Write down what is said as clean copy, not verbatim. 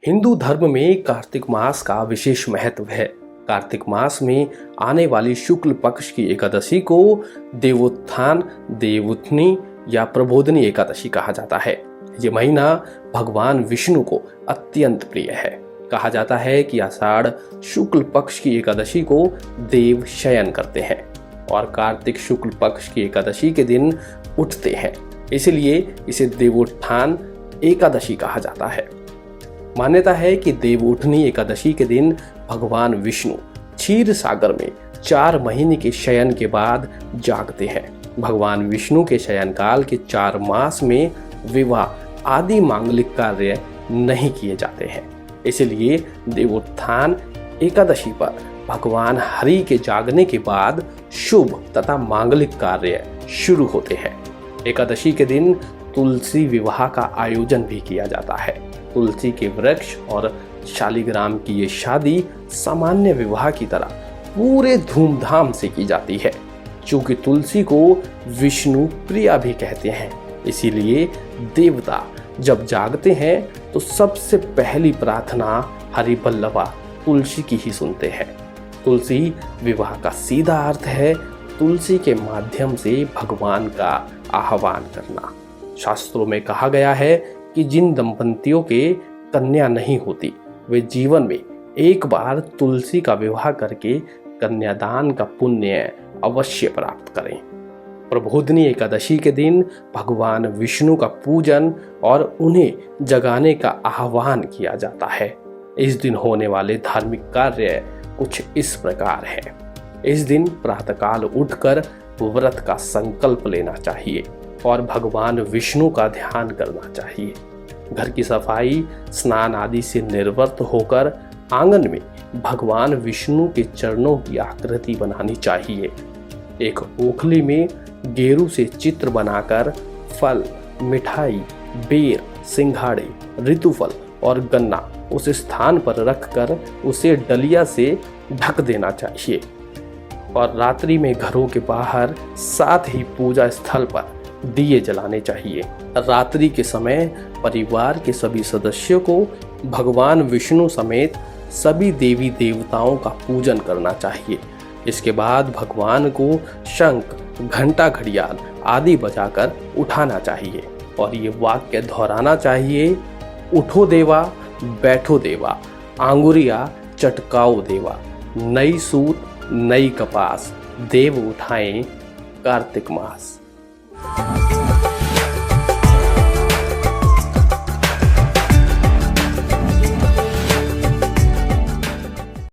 हिंदू धर्म में कार्तिक मास का विशेष महत्व है। कार्तिक मास में आने वाली शुक्ल पक्ष की एकादशी को देवोत्थान, देवउठनी या प्रबोधनी एकादशी कहा जाता है। ये महीना भगवान विष्णु को अत्यंत प्रिय है। कहा जाता है कि आषाढ़ शुक्ल पक्ष की एकादशी को देव शयन करते हैं और कार्तिक शुक्ल पक्ष की एकादशी के दिन उठते हैं, इसलिए इसे देवोत्थान एकादशी कहा जाता है। मान्यता है कि देवउठनी एकादशी के दिन भगवान विष्णु क्षीर सागर में 4 महीने के शयन के बाद जागते हैं। भगवान विष्णु के शयन काल के 4 मास में विवाह आदि मांगलिक कार्य नहीं किए जाते हैं, इसलिए देवोत्थान एकादशी पर भगवान हरि के जागने के बाद शुभ तथा मांगलिक कार्य शुरू होते हैं। एकादशी के दिन तुलसी विवाह का आयोजन भी किया जाता है। तुलसी के वृक्ष और शालिग्राम की ये शादी सामान्य विवाह की तरह पूरे धूमधाम से की जाती है। चूंकि तुलसी को विष्णु प्रिया भी कहते हैं, इसीलिए देवता जब जागते हैं तो सबसे पहली प्रार्थना हरिवल्लभा तुलसी की ही सुनते हैं। तुलसी विवाह का सीधा अर्थ है तुलसी के माध्यम से भगवान का आह्वान करना। शास्त्रों में कहा गया है कि जिन दंपतियों के कन्या नहीं होती वे जीवन में एक बार तुलसी का विवाह करके कन्यादान का पुण्य अवश्य प्राप्त करें। प्रबोधनी एकादशी के दिन भगवान विष्णु का पूजन और उन्हें जगाने का आह्वान किया जाता है। इस दिन होने वाले धार्मिक कार्य कुछ इस प्रकार है। इस दिन प्रातःकाल उठकर व्रत का संकल्प लेना चाहिए और भगवान विष्णु का ध्यान करना चाहिए। घर की सफाई, स्नान आदि से निर्वृत्त होकर आंगन में भगवान विष्णु के चरणों की आकृति बनानी चाहिए। एक ओखली में गेरू से चित्र बनाकर फल, मिठाई, बेर, सिंघाड़े, ऋतुफल और गन्ना उस स्थान पर रखकर उसे डलिया से ढक देना चाहिए और रात्रि में घरों के बाहर साथ ही पूजा स्थल पर दिए जलाने चाहिए। रात्रि के समय परिवार के सभी सदस्यों को भगवान विष्णु समेत सभी देवी देवताओं का पूजन करना चाहिए। इसके बाद भगवान को शंख, घंटा, घड़ियाल आदि बजाकर उठाना चाहिए और ये वाक्य दोहराना चाहिए, उठो देवा, बैठो देवा, आंगुरिया चटकाओ देवा, नई सूत नई कपास, देव उठाएं कार्तिक मास।